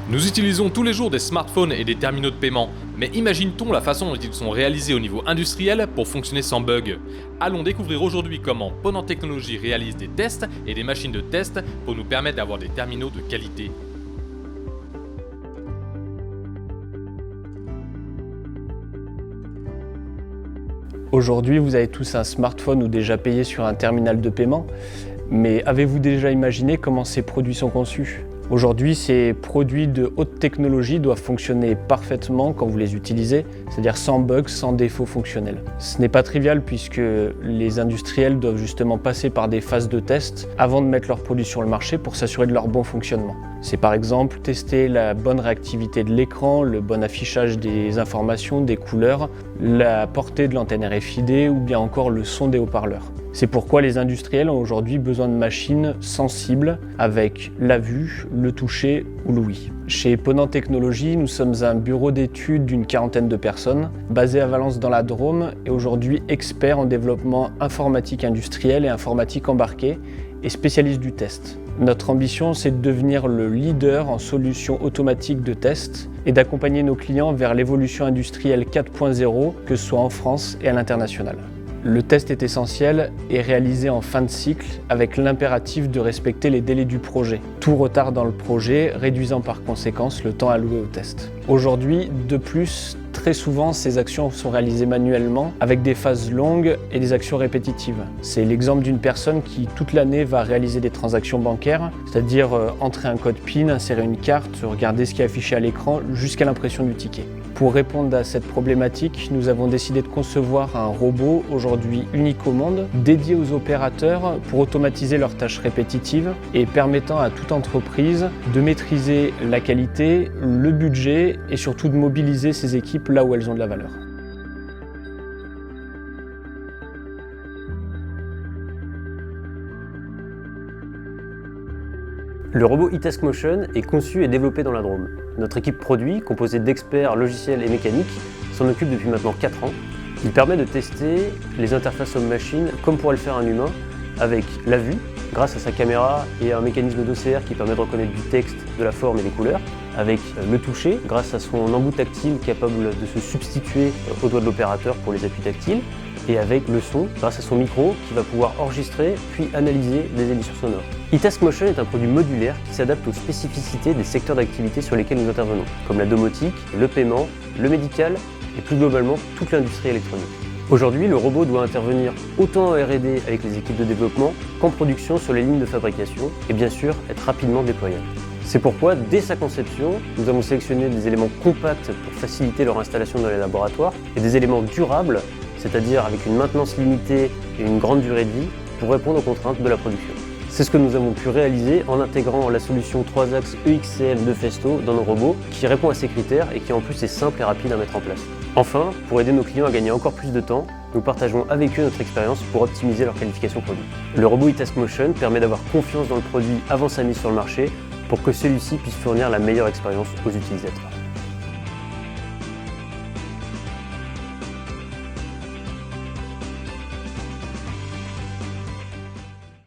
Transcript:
Nous utilisons tous les jours des smartphones et des terminaux de paiement, mais imagine-t-on la façon dont ils sont réalisés au niveau industriel pour fonctionner sans bug? Allons découvrir aujourd'hui comment Ponant Technologies réalise des tests et des machines de test pour nous permettre d'avoir des terminaux de qualité. Aujourd'hui, vous avez tous un smartphone ou déjà payé sur un terminal de paiement, mais avez-vous déjà imaginé comment ces produits sont conçus? Aujourd'hui, ces produits de haute technologie doivent fonctionner parfaitement quand vous les utilisez, c'est-à-dire sans bugs, sans défauts fonctionnels. Ce n'est pas trivial puisque les industriels doivent justement passer par des phases de test avant de mettre leurs produits sur le marché pour s'assurer de leur bon fonctionnement. C'est par exemple tester la bonne réactivité de l'écran, le bon affichage des informations, des couleurs, la portée de l'antenne RFID ou bien encore le son des haut-parleurs. C'est pourquoi les industriels ont aujourd'hui besoin de machines sensibles avec la vue, le toucher ou l'ouïe. Chez Ponant Technologies, nous sommes un bureau d'études d'une quarantaine de personnes, basé à Valence dans la Drôme et aujourd'hui expert en développement informatique industriel et informatique embarquée et spécialiste du test. Notre ambition, c'est de devenir le leader en solutions automatiques de test et d'accompagner nos clients vers l'évolution industrielle 4.0, que ce soit en France et à l'international. Le test est essentiel et réalisé en fin de cycle avec l'impératif de respecter les délais du projet. Tout retard dans le projet réduisant par conséquence le temps alloué au test. Aujourd'hui, de plus, très souvent, ces actions sont réalisées manuellement avec des phases longues et des actions répétitives. C'est l'exemple d'une personne qui, toute l'année, va réaliser des transactions bancaires, c'est-à-dire entrer un code PIN, insérer une carte, regarder ce qui est affiché à l'écran jusqu'à l'impression du ticket. Pour répondre à cette problématique, nous avons décidé de concevoir un robot, aujourd'hui unique au monde, dédié aux opérateurs pour automatiser leurs tâches répétitives et permettant à toute entreprise de maîtriser la qualité, le budget et surtout de mobiliser ses équipes là où elles ont de la valeur. Le robot eTaskMotion est conçu et développé dans la Drôme. Notre équipe produit, composée d'experts logiciels et mécaniques, s'en occupe depuis maintenant 4 ans. Il permet de tester les interfaces homme-machine comme pourrait le faire un humain, avec la vue, grâce à sa caméra et un mécanisme d'OCR qui permet de reconnaître du texte, de la forme et des couleurs, avec le toucher, grâce à son embout tactile capable de se substituer au doigt de l'opérateur pour les appuis tactiles, et avec le son, grâce à son micro qui va pouvoir enregistrer puis analyser des émissions sonores. eTaskMotion est un produit modulaire qui s'adapte aux spécificités des secteurs d'activité sur lesquels nous intervenons, comme la domotique, le paiement, le médical et plus globalement toute l'industrie électronique. Aujourd'hui, le robot doit intervenir autant en R&D avec les équipes de développement qu'en production sur les lignes de fabrication et bien sûr être rapidement déployable. C'est pourquoi, dès sa conception, nous avons sélectionné des éléments compacts pour faciliter leur installation dans les laboratoires et des éléments durables, c'est-à-dire avec une maintenance limitée et une grande durée de vie pour répondre aux contraintes de la production. C'est ce que nous avons pu réaliser en intégrant la solution 3 axes EXCM de Festo dans nos robots qui répond à ces critères et qui en plus est simple et rapide à mettre en place. Enfin, pour aider nos clients à gagner encore plus de temps, nous partageons avec eux notre expérience pour optimiser leur qualification produit. Le robot eTaskMotion permet d'avoir confiance dans le produit avant sa mise sur le marché pour que celui-ci puisse fournir la meilleure expérience aux utilisateurs.